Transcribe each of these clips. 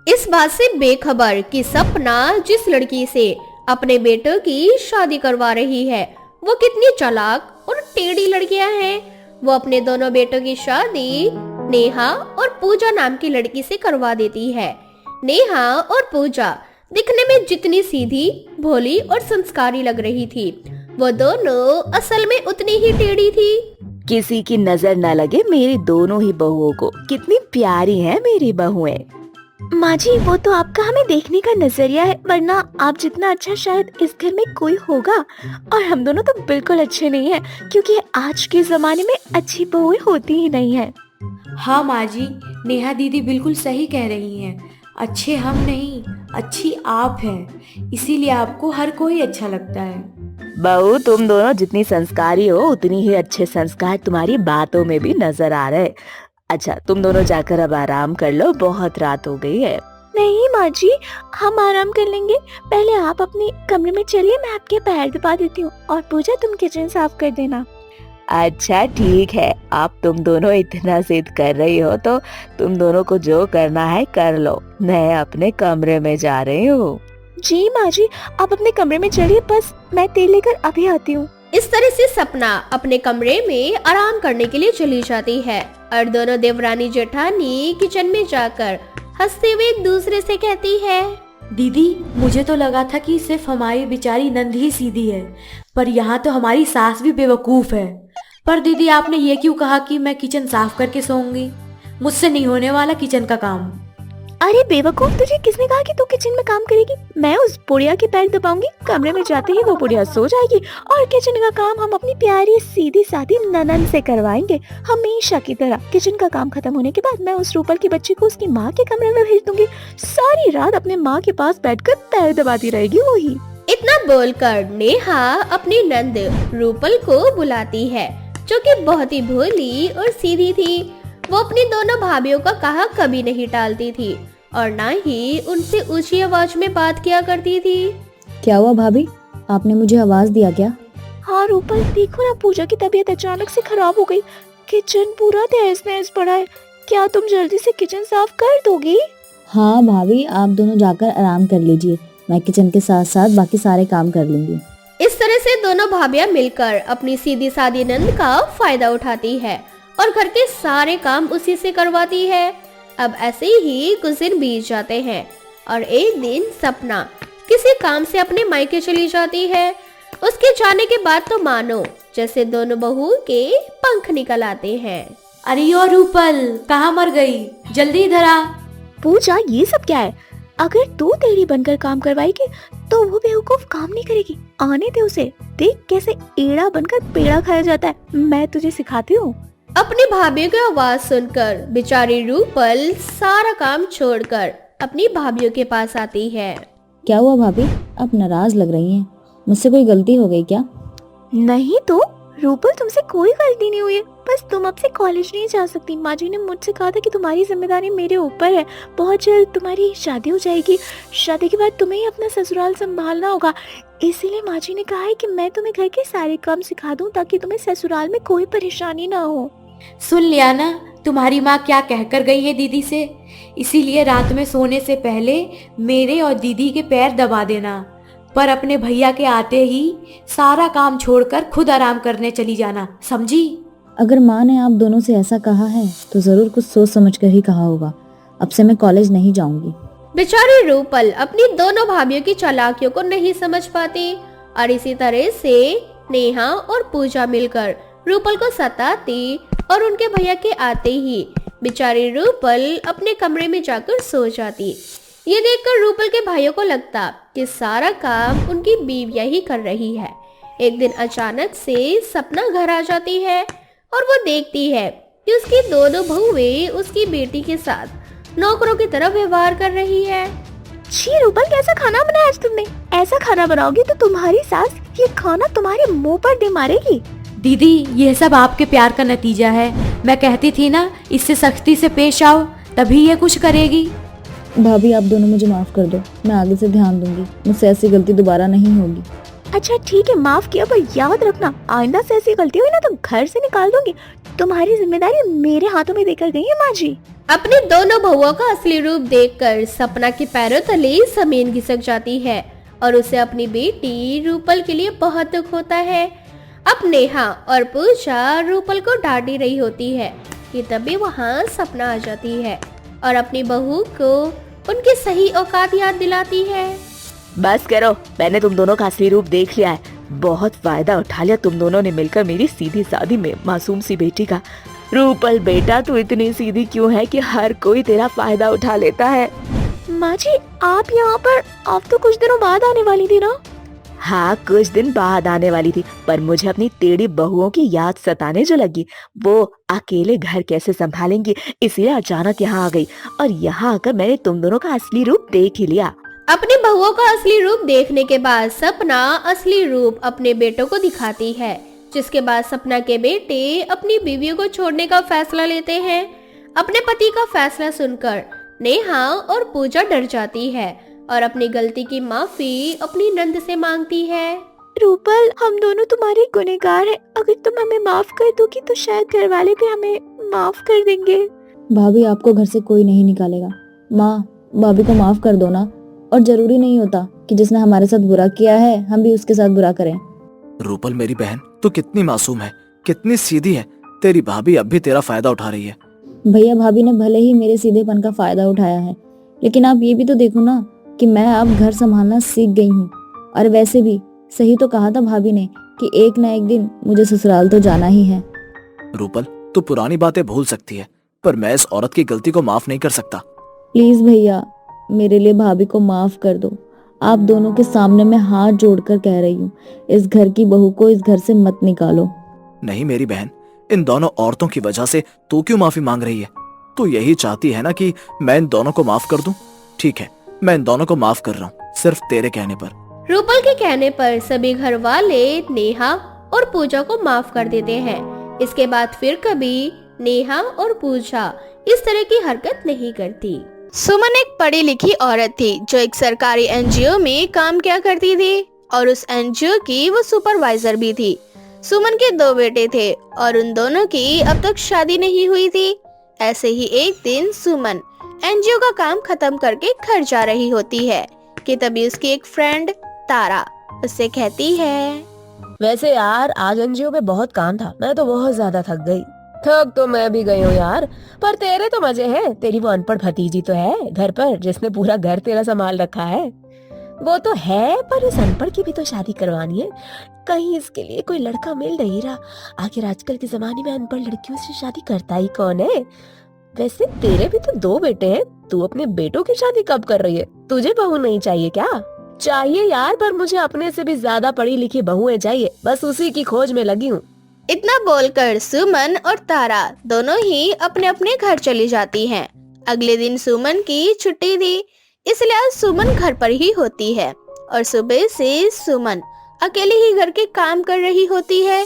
इस बात से बेखबर कि सपना जिस लड़की से अपने बेटों की शादी करवा रही है वो कितनी चालाक और टेढ़ी लड़कियां हैं। वो अपने दोनों बेटों की शादी नेहा और पूजा नाम की लड़की से करवा देती है। नेहा और पूजा दिखने में जितनी सीधी, भोली और संस्कारी लग रही थी, वो दोनों असल में उतनी ही टेढ़ी थी। किसी की नजर न लगे मेरी दोनों ही बहुओं को, कितनी प्यारी हैं मेरी बहुएं। माँ जी, वो तो आपका हमें देखने का नजरिया है, वरना आप जितना अच्छा शायद इस घर में कोई होगा। और हम दोनों तो बिल्कुल अच्छे नहीं हैं, क्योंकि आज के जमाने में अच्छी बहुएं होती ही नहीं है। हाँ माँ जी, नेहा दीदी बिल्कुल सही कह रही हैं। अच्छे हम नहीं, अच्छी आप हैं, इसीलिए आपको हर कोई अच्छा लगता है। बहू, तुम दोनों जितनी संस्कारी हो उतनी ही अच्छे संस्कार तुम्हारी बातों में भी नजर आ रहे। अच्छा, तुम दोनों जाकर अब आराम कर लो, बहुत रात हो गई है। नहीं माँ जी, हम आराम कर लेंगे। पहले आप अपने कमरे में चलिए, मैं आपके पैर दबा देती हूँ, और पूजा तुम किचन साफ कर देना। अच्छा ठीक है, आप तुम दोनों इतना जिद कर रही हो तो तुम दोनों को जो करना है कर लो। मैं अपने कमरे में जा रही हूँ। जी माँ जी, आप अपने कमरे में चलिए, बस मैं तेल लेकर अभी आती हूँ। इस तरह से सपना अपने कमरे में आराम करने के लिए चली जाती है और दोनों देवरानी जेठानी किचन में जाकर हंसते हुए एक दूसरे से कहती है, दीदी, मुझे तो लगा था कि सिर्फ हमारी बेचारी नंद ही सीधी है, पर यहाँ तो हमारी सास भी बेवकूफ है। पर दीदी, आपने ये क्यों कहा कि मैं किचन साफ करके सोऊंगी? मुझसे नहीं होने वाला किचन का काम। अरे बेवकूफ, तुझे किसने कहा कि तू किचन में काम करेगी? मैं उस बुढ़िया के पैर दबाऊंगी, कमरे में जाते ही वो बुढ़िया सो जाएगी, और किचन का काम हम अपनी प्यारी सीधी सादी ननन से करवाएंगे। हमेशा की तरह किचन का काम खत्म होने के बाद मैं उस रूपल की बच्ची को उसकी माँ के कमरे में भेज दूंगी। सारी रात अपने माँ के पास बैठकर पैर दबाती रहेगी वही। इतना बोलकर नेहा अपनी नंद रूपल को बुलाती है, जो कि बहुत ही भोली और सीधी थी। वो अपनी दोनों भाभीयों का कहा कभी नहीं टालती थी और ना ही उनसे ऊंची आवाज में बात किया करती थी। क्या हुआ भाभी, आपने मुझे आवाज दिया क्या? हाँ रूपल, देखो ना, पूजा की तबीयत अचानक से खराब हो गई। किचन पूरा तहस नहस पड़ा है। क्या तुम जल्दी से किचन साफ कर दोगी? हाँ भाभी, आप दोनों जाकर आराम कर लीजिए, मैं किचन के साथ साथ बाकी सारे काम कर लूंगी। इस तरह से दोनों भाभियां मिलकर अपनी सीधी सादी नंद का फायदा उठाती है और घर के सारे काम उसी से करवाती है। अब ऐसे ही कुछ दिन बीत जाते हैं और एक दिन सपना किसी काम से अपने मायके चली जाती है। उसके जाने के बाद तो मानो जैसे दोनों बहू के पंख निकल आते हैं। अरे ओ रूपल, कहाँ मर गई? जल्दी इधर आ। पूजा, ये सब क्या है? अगर तू तेरी बनकर काम करवाएगी तो वो बेवकूफ काम नहीं करेगी। आने दे उसे, देख कैसे एड़ा बनकर पेड़ा खाया जाता है। मैं तुझे सिखाती हूँ। अपनी भाभीयों की आवाज सुनकर बेचारी रूपल सारा काम छोड़कर अपनी भाभीयों के पास आती है। क्या हुआ भाभी, आप नाराज लग रही हैं? मुझसे कोई गलती हो गई क्या? नहीं तो रूपल, तुमसे कोई गलती नहीं हुई है, बस तुम अब से कॉलेज नहीं जा सकती। माँ जी ने मुझसे कहा था कि तुम्हारी जिम्मेदारी मेरे ऊपर है। बहुत जल्द तुम्हारी शादी हो जाएगी। शादी के बाद तुम्हें ही अपना ससुराल संभालना होगा। इसीलिए माँ जी ने कहा है कि मैं तुम्हें घर के सारे काम सिखा दूं, ताकि तुम्हें ससुराल में कोई परेशानी ना हो। सुन लिया ना तुम्हारी माँ क्या कहकर गई है दीदी से? इसीलिए रात में सोने से पहले मेरे और दीदी के पैर दबा देना, पर अपने भैया के आते ही सारा काम छोड़कर खुद आराम करने चली जाना, समझी? अगर माँ ने आप दोनों से ऐसा कहा है तो जरूर कुछ सोच समझ कर ही कहा होगा। अब से मैं कॉलेज नहीं जाऊंगी। बेचारी रूपल अपनी दोनों भाभीयों की चालाकियों को नहीं समझ पाती और इसी तरह से नेहा और पूजा मिलकर रूपल को सताती और उनके भैया के आते ही बेचारी रूपल अपने कमरे में जाकर सो जाती। ये देखकर रूपल के भाइयों को लगता कि सारा काम उनकी बीवियां ही कर रही है। एक दिन अचानक से सपना घर आ जाती है और वो देखती है कि उसकी दोनों बहुएं उसकी बेटी के साथ नौकरों की तरह व्यवहार कर रही है। छी रूपल, कैसा खाना बनाया आज तुमने? ऐसा खाना बनाओगी तो तुम्हारी सास ये खाना तुम्हारे मुंह पर दे मारेगी। दीदी, यह सब आपके प्यार का नतीजा है। मैं कहती थी ना, इससे सख्ती से पेश आओ, तभी ये कुछ करेगी। भाभी, आप दोनों मुझे माफ कर दो, मैं आगे से ध्यान दूंगी, मुझसे ऐसी गलती दोबारा नहीं होगी। अच्छा ठीक है, माफ किया, पर याद रखना आइंदा से ऐसी गलती हुई ना तो घर से निकाल दूंगी। तुम्हारी जिम्मेदारी मेरे हाथों में देकर गई है माँ जी। अपने दोनों बहुओं का असली रूप देखकर सपना के पैरों तले जमीन खिसक जाती है और उसे अपनी बेटी रूपल के लिए बहुत दुख होता है। अब नेहा और पूजा रूपल को डांट ही रही होती है कि तभी वहाँ सपना आ जाती है और अपनी बहू को उनकी सही औकात याद दिलाती है। बस करो, मैंने तुम दोनों का असली रूप देख लिया है। बहुत फायदा उठा लिया तुम दोनों ने मिलकर मेरी सीधी सादी में मासूम सी बेटी का। रूपल बेटा, तू इतनी सीधी क्यों है कि हर कोई तेरा फायदा उठा लेता है। माँ जी, आप यहाँ पर आप तो कुछ दिनों बाद आने वाली थी ना? हाँ, कुछ दिन बाद आने वाली थी, पर मुझे अपनी टेढ़ी बहुओं की याद सताने जो लगी। वो अकेले घर कैसे संभालेंगी, इसलिए अचानक यहाँ आ गई और यहाँ आकर मैंने तुम दोनों का असली रूप देख ही लिया। अपनी बहुओं का असली रूप देखने के बाद सपना असली रूप अपने बेटों को दिखाती है, जिसके बाद सपना के बेटे अपनी बीवियों को छोड़ने का फैसला लेते हैं। अपने पति का फैसला सुनकर नेहा और पूजा डर जाती है और अपनी गलती की माफी अपनी नंद से मांगती है। रूपल, हम दोनों तुम्हारे गुनहगार हैं। अगर तुम हमें माफ कर दोगी तो शायद घर वाले भी हमें माफ कर देंगे। भाभी, आपको घर से कोई नहीं निकालेगा। माँ, भाभी को माफ कर दो ना। और जरूरी नहीं होता कि जिसने हमारे साथ बुरा किया है हम भी उसके साथ बुरा करें। रूपल मेरी बहन, तू कितनी मासूम है, कितनी सीधी है। तेरी भाभी अब भी तेरा फायदा उठा रही है। भैया, भाभी ने भले ही मेरे सीधेपन का फायदा उठाया है, लेकिन आप ये भी तो देखो ना कि मैं अब घर संभालना सीख गई हूँ। और वैसे भी सही तो कहा था भाभी ने कि एक ना एक दिन मुझे ससुराल तो जाना ही है। रूपल, तू पुरानी बातें भूल सकती है, पर मैं इस औरत की गलती को माफ नहीं कर सकता। प्लीज भैया, मेरे लिए भाभी को माफ कर दो। आप दोनों के सामने मैं हाथ जोड़कर कह रही हूँ, इस घर की बहू को इस घर से मत निकालो। नहीं मेरी बहन, इन दोनों औरतों की वजह से तू क्यों माफी मांग रही है? तू यही चाहती है ना कि मैं इन दोनों को माफ कर दूं? ठीक है, मैं इन दोनों को माफ कर रहा हूँ, सिर्फ तेरे कहने पर। रूपल के कहने पर सभी घर वाले नेहा और पूजा को माफ कर देते हैं। इसके बाद फिर कभी नेहा और पूजा इस तरह की हरकत नहीं करती। सुमन एक पढ़ी लिखी औरत थी जो एक सरकारी एनजीओ में काम किया करती थी और उस एनजीओ की वो सुपरवाइजर भी थी। सुमन के 2 बेटे थे और उन दोनों की अब तक शादी नहीं हुई थी। ऐसे ही एक दिन सुमन एनजीओ का काम खत्म करके घर जा रही होती है कि तभी उसकी एक फ्रेंड तारा उससे कहती है, वैसे यार आज एनजीओ में बहुत काम था, मैं तो बहुत ज्यादा थक गई। थक तो मैं भी गई हूँ यार, पर तेरे तो मजे हैं। तेरी वो अनपढ़ भतीजी तो है घर पर जिसने पूरा घर तेरा संभाल रखा है। वो तो है, पर इस अनपढ़ की भी तो शादी करवानी है। कहीं इसके लिए कोई लड़का मिल नहीं रहा। आखिर आजकल के जमाने में अनपढ़ लड़कियों से शादी करता ही कौन है। वैसे तेरे भी तो 2 बेटे हैं, तू अपने बेटों की शादी कब कर रही है? तुझे बहू नहीं चाहिए क्या? चाहिए यार, पर मुझे अपने से भी ज्यादा पढ़ी लिखी बहुएं चाहिए। बस उसी की खोज में लगी हूँ। इतना बोलकर सुमन और तारा दोनों ही अपने अपने घर चली जाती हैं। अगले दिन सुमन की छुट्टी थी, इसलिए आज सुमन घर पर ही होती है और सुबह से सुमन अकेले ही घर के काम कर रही होती है।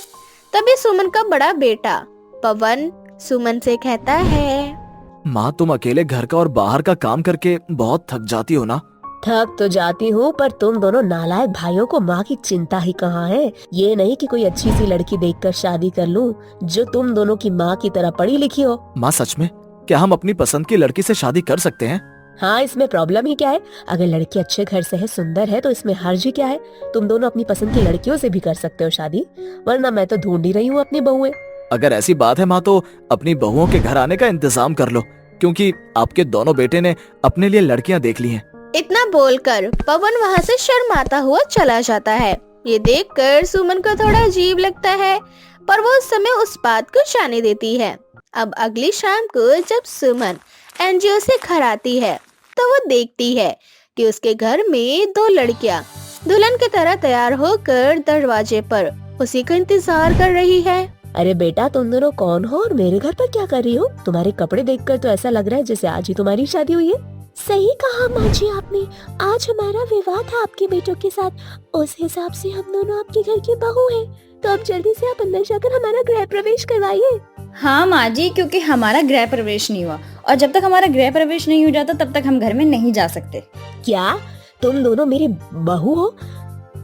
तभी सुमन का बड़ा बेटा पवन सुमन से कहता है, माँ, तुम अकेले घर का और बाहर का काम करके बहुत थक जाती हो ना? थक तो जाती हूँ, पर तुम दोनों नालायक भाइयों को माँ की चिंता ही कहाँ है। ये नहीं कि कोई अच्छी सी लड़की देखकर शादी कर लूँ जो तुम दोनों की माँ की तरह पढ़ी लिखी हो। माँ, सच में क्या हम अपनी पसंद की लड़की से शादी कर सकते हैं? हाँ, इसमें प्रॉब्लम ही क्या है? अगर लड़की अच्छे घर से है, सुंदर है, तो इसमें हर्ज ही क्या है? तुम दोनों अपनी पसंद की लड़कियों से भी कर सकते हो शादी, वरना मैं तो ढूंढ ही रही हूँ अपनी बहुएं। अगर ऐसी बात है माँ, तो अपनी बहुओं के घर आने का इंतजाम कर लो, क्योंकि आपके दोनों बेटे ने अपने लिए लड़कियाँ देख ली हैं। इतना बोलकर पवन वहाँ से शर्माता हुआ चला जाता है। ये देखकर सुमन को थोड़ा अजीब लगता है, पर वो उस समय उस बात को जाने देती है। अब अगली शाम को जब सुमन एनजीओ से घर आती है तो वो देखती है कि उसके घर में 2 लड़कियां दुल्हन की तरह तैयार होकर दरवाजे पर उसी का इंतजार कर रही है। अरे बेटा, तुम दोनों कौन हो और मेरे घर पर क्या कर रही हो? तुम्हारे कपड़े देखकर तो ऐसा लग रहा है जैसे आज ही तुम्हारी शादी हुई है। सही कहा माँ जी आपने, आज हमारा विवाह था आपके बेटों के साथ, उस हिसाब से हम दोनों आपके घर की बहू हैं। तो अब जल्दी से आप अंदर जाकर हमारा गृह प्रवेश करवाइए। हाँ माँ जी, क्योंकि हमारा गृह प्रवेश नहीं हुआ और जब तक हमारा गृह प्रवेश नहीं हो जाता तब तक हम घर में नहीं जा सकते। क्या तुम दोनों मेरी बहू हो?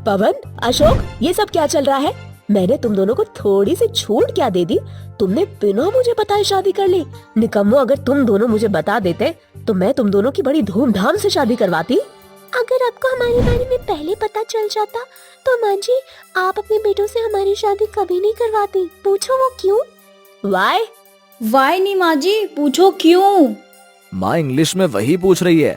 पवन, अशोक, ये सब क्या चल रहा है? मैंने तुम दोनों को थोड़ी सी छूट क्या दे दी? तुमने बिना मुझे बताए शादी कर ली। निकम्मो, अगर तुम दोनों मुझे बता देते तो मैं तुम दोनों की बड़ी धूमधाम से शादी करवाती। अगर आपको हमारे बारे में पहले पता चल जाता तो माँ जी आप अपने बेटों से हमारी शादी कभी नहीं करवाती। पूछो वो क्यों? वाई? वाई नहीं माँ जी, पूछो क्यों। माँ इंग्लिश में वही पूछ रही है।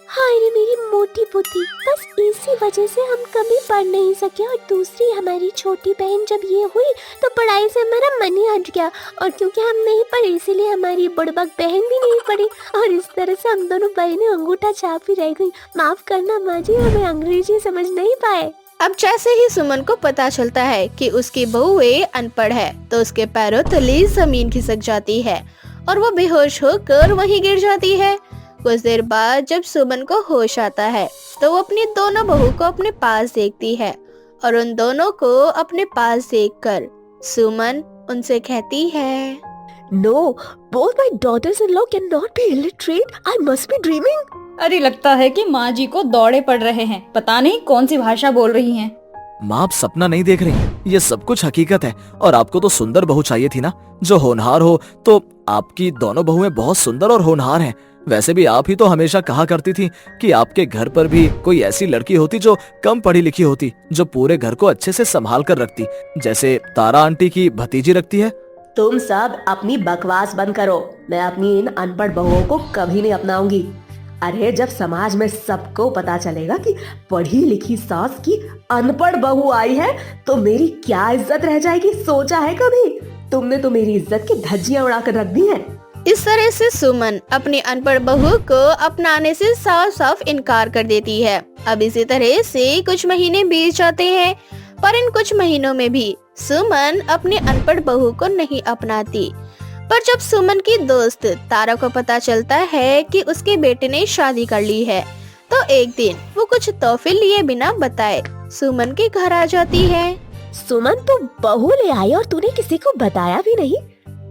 हाय रे मेरी मोटी बुद्धि, बस इसी वजह से हम कभी पढ़ नहीं सके। और दूसरी हमारी छोटी बहन जब ये हुई तो पढ़ाई से हमारा मन ही हट गया, और क्योंकि हम नहीं पढ़े इसीलिए हमारी बुड़बक बहन भी नहीं पढ़ी, और इस तरह से हम दोनों बहनें अंगूठा छाप ही रह गई। माफ करना माँ जी, हमें अंग्रेजी समझ नहीं पाए। अब जैसे ही सुमन को पता चलता है कि उसकी बहुएं अनपढ़ है तो उसके पैरों तले जमीन खिसक जाती है और वो बेहोश होकर वहीं गिर जाती है। कुछ देर बाद जब सुमन को होश आता है तो वो अपनी दोनों बहू को अपने पास देखती है और उन दोनों को अपने पास देखकर सुमन उनसे कहती है, no, both my daughters in law can not be illiterate. I must be dreaming. अरे लगता है कि माँ जी को दौड़े पड़ रहे हैं, पता नहीं कौन सी भाषा बोल रही हैं। माँ आप सपना नहीं देख रही, ये सब कुछ हकीकत है। और आपको तो सुंदर बहू चाहिए थी ना, जो होनहार हो। तो आपकी दोनों बहुएं बहुत सुंदर और होनहार हैं। वैसे भी आप ही तो हमेशा कहा करती थी कि आपके घर पर भी कोई ऐसी लड़की होती जो कम पढ़ी लिखी होती, जो पूरे घर को अच्छे से संभाल कर रखती, जैसे तारा आंटी की भतीजी रखती है। तुम सब अपनी बकवास बंद करो। मैं अपनी इन अनपढ़ बहुओं को कभी नहीं अपनाऊंगी। अरे जब समाज में सबको पता चलेगा कि पढ़ी लिखी सास की अनपढ़ बहू आई है तो मेरी क्या इज्जत रह जाएगी, सोचा है कभी? तुमने तो मेरी इज्जत की धज्जियां उड़ा कर रख दी हैं। इस तरह से सुमन अपनी अनपढ़ बहू को अपनाने से साफ साफ इनकार कर देती है। अब इसी तरह से कुछ महीने बीत जाते हैं, पर इन कुछ महीनों में भी सुमन अपनी अनपढ़ बहू को नहीं अपनाती। पर जब सुमन की दोस्त तारा को पता चलता है कि उसके बेटे ने शादी कर ली है तो एक दिन वो कुछ तोहफे लिए बिना बताए सुमन के घर आ जाती है। सुमन, तू बहू ले आई और तूने किसी को बताया भी नहीं।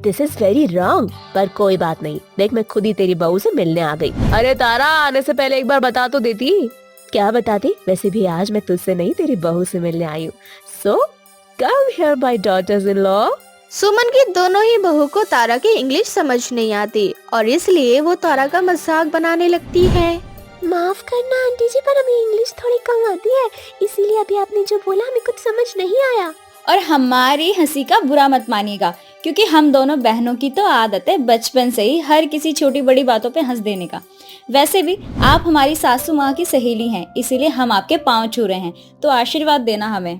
This is very wrong. पर कोई बात नहीं, देख मैं खुद ही तेरी बहू से मिलने आ गई। अरे तारा, आने से पहले एक बार बता तो देती। क्या बताती? वैसे भी आज मैं तुझसे नहीं तेरी बहू से मिलने आई हूँ। So come here my daughters in law. Suman की दोनों ही बहू को तारा की इंग्लिश समझ नहीं आती और इसलिए वो तारा का मजाक बनाने लगती है। माफ करना आंटी जी, पर हमें इंग्लिश थोड़ी कम आती है, इसीलिए अभी आपने जो बोला हमें कुछ समझ नहीं आया। और हमारी हंसी का बुरा मत मानिएगा, क्योंकि हम दोनों बहनों की तो आदत है बचपन से ही हर किसी छोटी बड़ी बातों पे हंस देने का। वैसे भी आप हमारी सासू माँ की सहेली हैं, इसीलिए हम आपके पाँव छू रहे हैं, तो आशीर्वाद देना हमें।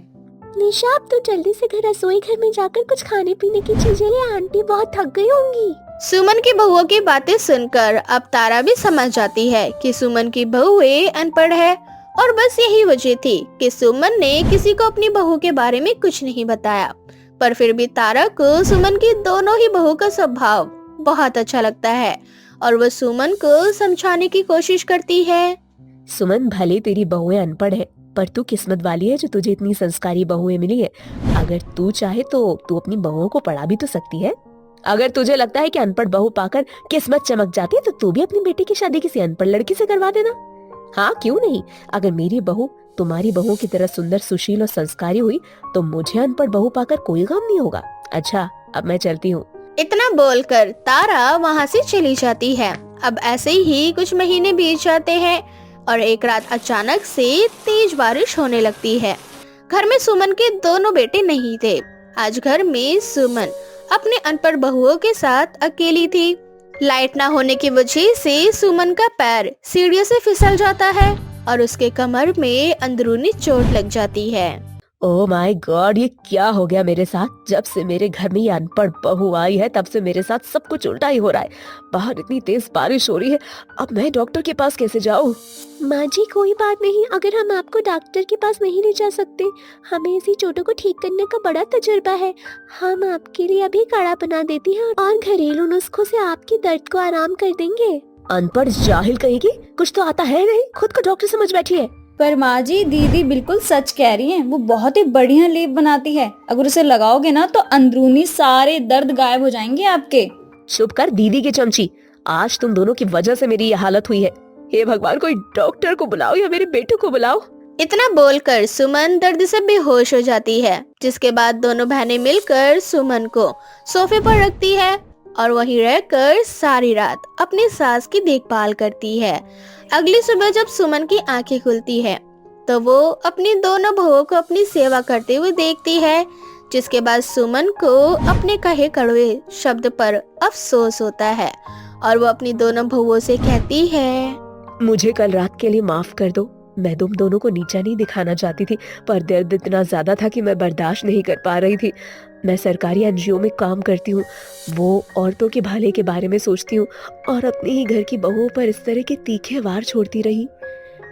निशा, आप तो जल्दी से घर रसोई घर में जाकर कुछ खाने पीने की चीजें ले, आंटी बहुत थक गई होंगी। सुमन की बहुओं की बातें सुनकर अब तारा भी समझ जाती है कि सुमन की बहुएं अनपढ़ है और बस यही वजह थी कि सुमन ने किसी को अपनी बहू के बारे में कुछ नहीं बताया। पर फिर भी तारा को सुमन की दोनों ही बहू का स्वभाव बहुत अच्छा लगता है और वो सुमन को समझाने की कोशिश करती है। सुमन, भले तेरी बहुएं अनपढ़ है, पर तू किस्मत वाली है जो तुझे इतनी संस्कारी बहुएं मिली है। अगर तू चाहे तो तू अपनी बहुओं को पढ़ा भी तो सकती है। अगर तुझे लगता है कि अनपढ़ बहू पाकर किस्मत चमक जाती है तो तू भी अपनी बेटी की शादी किसी अनपढ़ लड़की से करवा देना। हाँ, क्यों नहीं? अगर मेरी बहू तुम्हारी बहू की तरह सुंदर, सुशील और संस्कारी हुई तो मुझे अनपढ़ बहू पाकर कोई गम नहीं होगा। अच्छा, अब मैं चलती हूँ। इतना बोलकर तारा वहाँ से चली जाती है। अब ऐसे ही कुछ महीने बीत जाते हैं और एक रात अचानक से तेज बारिश होने लगती है। घर में सुमन के दोनों बेटे नहीं थे। आज घर में सुमन अपने अनपढ़ बहुओं के साथ अकेली थी। लाइट ना होने की वजह से सुमन का पैर सीढ़ियों से फिसल जाता है और उसके कमर में अंदरूनी चोट लग जाती है। ओह माय गॉड, ये क्या हो गया मेरे साथ? जब से मेरे घर में ये अनपढ़ बहू आई है तब से मेरे साथ सब कुछ उल्टा ही हो रहा है। बाहर इतनी तेज बारिश हो रही है, अब मैं डॉक्टर के पास कैसे जाऊँ? माँ जी, कोई बात नहीं, अगर हम आपको डॉक्टर के पास नहीं ले जा सकते, हमें ऐसी चोटों को ठीक करने का बड़ा तजुर्बा है। हम आपके लिए अभी काढ़ा बना देती हैं और घरेलू नुस्खों से आपके दर्द को आराम कर देंगे। अनपढ़ जाहिल कहेगी, कुछ तो आता है नहीं, खुद को डॉक्टर समझ बैठी है। पर माँ जी, दीदी बिल्कुल सच कह रही हैं। वो बहुत ही बढ़िया लेप बनाती है, अगर उसे लगाओगे ना तो अंदरूनी सारे दर्द गायब हो जाएंगे आपके। चुप कर दीदी की चमची, आज तुम दोनों की वजह से मेरी ये हालत हुई है। हे भगवान, कोई डॉक्टर को बुलाओ या मेरे बेटे को बुलाओ। इतना बोलकर सुमन दर्द से बेहोश हो जाती है, जिसके बाद दोनों बहनें मिलकर सुमन को सोफे पर रखती है और वहीं रहकर सारी रात अपनी सास की देखभाल करती है। अगली सुबह जब सुमन की आंखें खुलती है तो वो अपनी दोनों बहुओं को अपनी सेवा करते हुए देखती है, जिसके बाद सुमन को अपने कहे कड़वे शब्द पर अफसोस होता है और वो अपनी दोनों बहुओं से कहती है, मुझे कल रात के लिए माफ कर दो। मैं तुम दोनों को नीचा नहीं दिखाना चाहती थी, पर दर्द इतना ज्यादा था कि मैं बर्दाश्त नहीं कर पा रही थी। मैं सरकारी एनजीओ में काम करती हूँ, वो औरतों के भले के बारे में सोचती हूँ और अपने ही घर की बहुओं पर इस तरह के तीखे वार छोड़ती रही।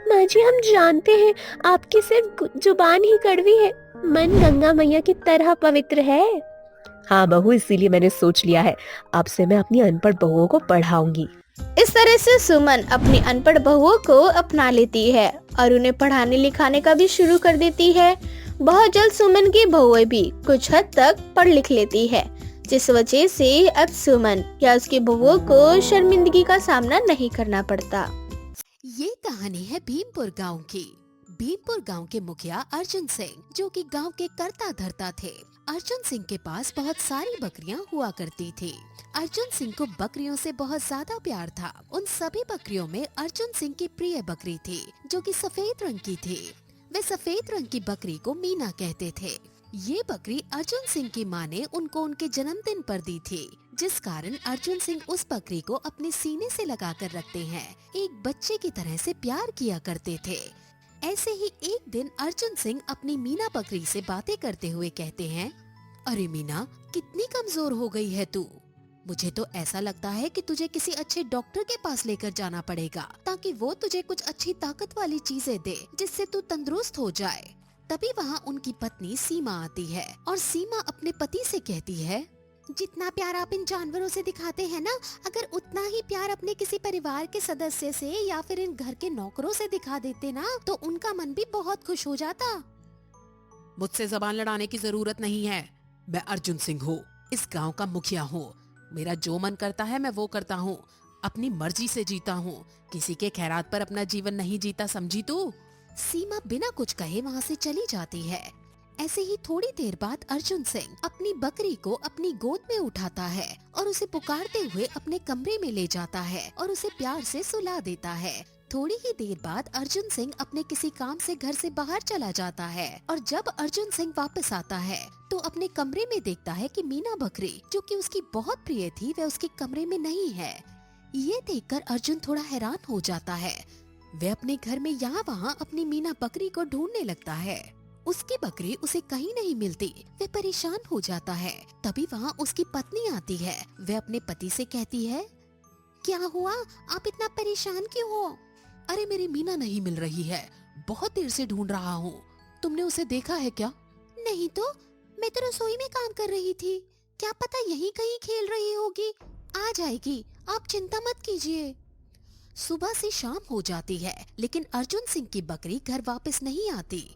माँ जी, हम जानते हैं आपकी सिर्फ जुबान ही कड़वी है, मन गंगा मैया की तरह पवित्र है। हाँ बहू, इसीलिए मैंने सोच लिया है, अब से मैं अपनी अनपढ़ बहुओं को पढ़ाऊंगी। इस तरह से सुमन अपनी अनपढ़ बहुओं को अपना लेती है और उन्हें पढ़ाने लिखाने का भी शुरू कर देती है। बहुत जल्द सुमन की बहुएं भी कुछ हद तक पढ़ लिख लेती है, जिस वजह से अब सुमन या उसकी बहुओं को शर्मिंदगी का सामना नहीं करना पड़ता। ये कहानी है भीमपुर गांव की। भीमपुर गांव के मुखिया अर्जुन सिंह, जो कि गांव के कर्ता धर्ता थे। अर्जुन सिंह के पास बहुत सारी बकरियां हुआ करती थी। अर्जुन सिंह को बकरियों से बहुत ज्यादा प्यार था। उन सभी बकरियों में अर्जुन सिंह की प्रिय बकरी थी, जो कि सफेद रंग की थी। वे सफेद रंग की बकरी को मीना कहते थे। ये बकरी अर्जुन सिंह की माँ ने उनको उनके जन्मदिन पर दी थी, जिस कारण अर्जुन सिंह उस बकरी को अपने सीने से लगा कर रखते हैं। एक बच्चे की तरह से प्यार किया करते थे। ऐसे ही एक दिन अर्जुन सिंह अपनी मीना बकरी से बातें करते हुए कहते हैं, अरे मीना, कितनी कमजोर हो गई है तू। मुझे तो ऐसा लगता है कि तुझे किसी अच्छे डॉक्टर के पास लेकर जाना पड़ेगा, ताकि वो तुझे कुछ अच्छी ताकत वाली चीजें दे, जिससे तू तंदुरुस्त हो जाए। तभी वहाँ उनकी पत्नी सीमा आती है और सीमा अपने पति से कहती है, जितना प्यार आप इन जानवरों से दिखाते हैं ना, अगर उतना ही प्यार अपने किसी परिवार के सदस्य से या फिर इन घर के नौकरों से दिखा देते ना, तो उनका मन भी बहुत खुश हो जाता। मुझसे जबान लड़ाने की जरूरत नहीं है। मैं अर्जुन सिंह हूँ, इस गांव का मुखिया हूँ। मेरा जो मन करता है मैं वो करता हूँ, अपनी मर्जी से जीता हूँ। किसी के खैरात पर अपना जीवन नहीं जीता, समझी तू? सीमा बिना कुछ कहे वहाँ से चली जाती है। ऐसे ही थोड़ी देर बाद अर्जुन सिंह अपनी बकरी को अपनी गोद में उठाता है और उसे पुकारते हुए अपने कमरे में ले जाता है और उसे प्यार से सुला देता है। थोड़ी ही देर बाद अर्जुन सिंह अपने किसी काम से घर से बाहर चला जाता है और जब अर्जुन सिंह वापस आता है तो अपने कमरे में देखता है कि मीना बकरी, जो कि उसकी बहुत प्रिय थी, वह उसके कमरे में नहीं है। ये देखकर अर्जुन थोड़ा हैरान हो जाता है। वह अपने घर में यहाँ वहाँ अपनी मीना बकरी को ढूंढने लगता है। उसकी बकरी उसे कहीं नहीं मिलती। वह परेशान हो जाता है। तभी वहाँ उसकी पत्नी आती है। वह अपने पति से कहती है, क्या हुआ, आप इतना परेशान क्यों हो? अरे मेरी मीना नहीं मिल रही है, बहुत देर से ढूंढ रहा हूँ। तुमने उसे देखा है क्या? नहीं तो, मैं तो रसोई में काम कर रही थी। क्या पता यहीं कहीं खेल रही होगी, आ जाएगी, आप चिंता मत कीजिए। सुबह से शाम हो जाती है, लेकिन अर्जुन सिंह की बकरी घर वापस नहीं आती।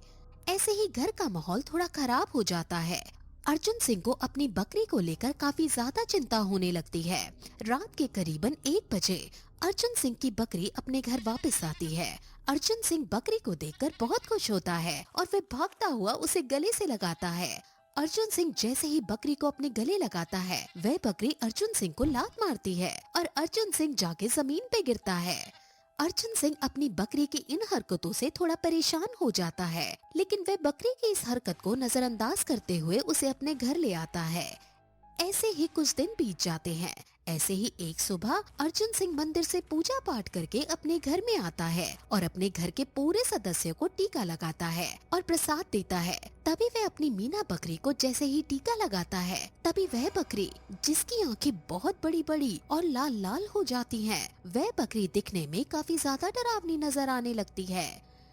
ऐसे ही घर का माहौल थोड़ा खराब हो जाता है। अर्जुन सिंह को अपनी बकरी को लेकर काफी ज्यादा चिंता होने लगती है। रात के करीबन 1 बजे अर्जुन सिंह की बकरी अपने घर वापस आती है। अर्जुन सिंह बकरी को देखकर बहुत खुश होता है और वह भागता हुआ उसे गले से लगाता है। अर्जुन सिंह जैसे ही बकरी को अपने गले लगाता है, वह बकरी अर्जुन सिंह को लात मारती है और अर्जुन सिंह जाके जमीन पे गिरता है। अर्जुन सिंह अपनी बकरी की इन हरकतों से थोड़ा परेशान हो जाता है, लेकिन वह बकरी की इस हरकत को नजरअंदाज करते हुए उसे अपने घर ले आता है। ऐसे ही कुछ दिन बीत जाते हैं। ऐसे ही एक सुबह अर्जुन सिंह मंदिर से पूजा पाठ करके अपने घर में आता है और अपने घर के पूरे सदस्यों को टीका लगाता है और प्रसाद देता है। तभी वह अपनी मीना बकरी को जैसे ही टीका लगाता है, तभी वह बकरी, जिसकी आंखें बहुत बड़ी बड़ी और लाल लाल हो जाती हैं, वह बकरी दिखने में काफी ज्यादा डरावनी नजर आने लगती है।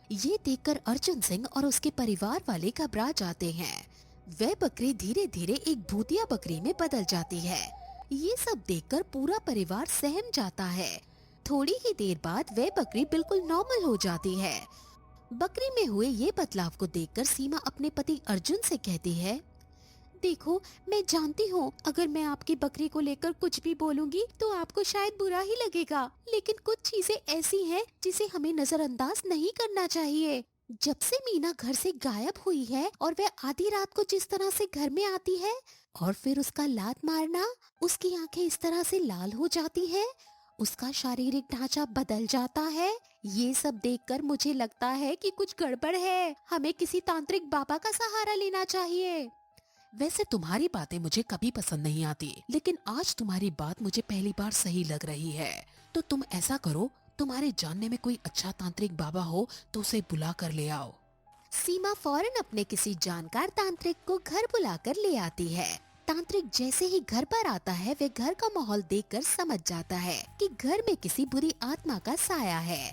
ये देखकर अर्जुन सिंह और उसके परिवार वाले घबरा जाते हैं। वह बकरी धीरे धीरे एक भूतिया बकरी में बदल जाती है। ये सब देखकर पूरा परिवार सहम जाता है। थोड़ी ही देर बाद वह बकरी बिल्कुल नॉर्मल हो जाती है। बकरी में हुए ये बदलाव को देखकर सीमा अपने पति अर्जुन से कहती है, देखो, मैं जानती हूँ अगर मैं आपकी बकरी को लेकर कुछ भी बोलूँगी तो आपको शायद बुरा ही लगेगा, लेकिन कुछ चीजें ऐसी हैं जिसे हमें नजरअंदाज नहीं करना चाहिए। जब से मीना घर से गायब हुई है और वह आधी रात को जिस तरह से घर में आती है और फिर उसका लात मारना, उसकी आंखें इस तरह से लाल हो जाती है, उसका शारीरिक ढांचा बदल जाता है, ये सब देखकर मुझे लगता है कि कुछ गड़बड़ है। हमें किसी तांत्रिक बाबा का सहारा लेना चाहिए। वैसे तुम्हारी बातें मुझे कभी पसंद नहीं आती, लेकिन आज तुम्हारी बात मुझे पहली बार सही लग रही है। तो तुम ऐसा करो, तुम्हारे जानने में कोई अच्छा तांत्रिक बाबा हो तो उसे बुला कर ले आओ। सीमा फौरन अपने किसी जानकार तांत्रिक को घर बुलाकर ले आती है। तांत्रिक जैसे ही घर पर आता है, वे घर का माहौल देखकर समझ जाता है कि घर में किसी बुरी आत्मा का साया है।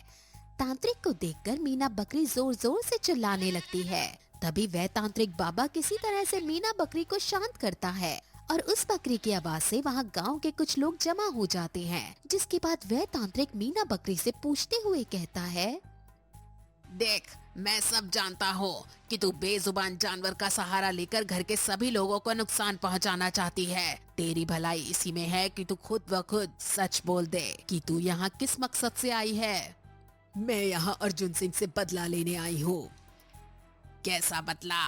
तांत्रिक को देखकर मीना बकरी जोर जोर से चिल्लाने लगती है। तभी वह तांत्रिक बाबा किसी तरह से मीना बकरी को शांत करता है और उस बकरी की आवाज से वहाँ गांव के कुछ लोग जमा हो जाते हैं। जिसके बाद वह तांत्रिक मीना बकरी से पूछते हुए कहता है, देख, मैं सब जानता हूँ कि तू बेजुबान जानवर का सहारा लेकर घर के सभी लोगों को नुकसान पहुँचाना चाहती है। तेरी भलाई इसी में है कि तू खुद ब खुद सच बोल दे कि तू यहाँ किस मकसद से आई है। मैं यहाँ अर्जुन सिंह से बदला लेने आई हूँ। कैसा बदला?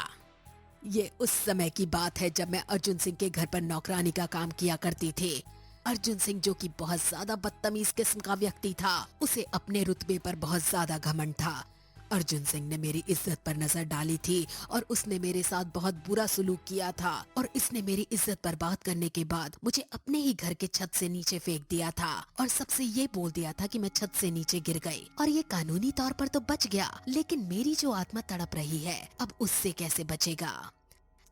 ये उस समय की बात है जब मैं अर्जुन सिंह के घर पर नौकरानी का काम किया करती थी। अर्जुन सिंह, जो कि बहुत ज्यादा बदतमीज किस्म का व्यक्ति था, उसे अपने रुतबे पर बहुत ज्यादा घमंड था। अर्जुन सिंह ने मेरी इज्जत पर नजर डाली थी और उसने मेरे साथ बहुत बुरा सलूक किया था और इसने मेरी इज्जत बर्बाद करने के बाद मुझे अपने ही घर के छत से नीचे फेंक दिया था और सबसे ये बोल दिया था कि मैं छत से नीचे गिर गई। और ये कानूनी तौर पर तो बच गया, लेकिन मेरी जो आत्मा तड़प रही है, अब उससे कैसे बचेगा?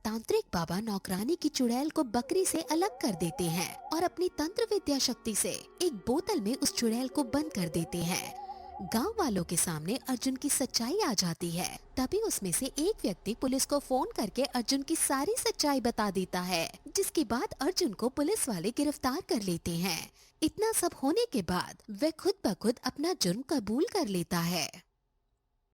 तांत्रिक बाबा नौकरानी की चुड़ैल को बकरी से अलग कर देते हैं और अपनी तंत्र विद्या शक्ति से एक बोतल में उस चुड़ैल को बंद कर देते हैं। गांव वालों के सामने अर्जुन की सच्चाई आ जाती है। तभी उसमें से एक व्यक्ति पुलिस को फोन करके अर्जुन की सारी सच्चाई बता देता है, जिसके बाद अर्जुन को पुलिस वाले गिरफ्तार कर लेते हैं। इतना सब होने के बाद वह खुद ब खुद अपना जुर्म कबूल कर लेता है।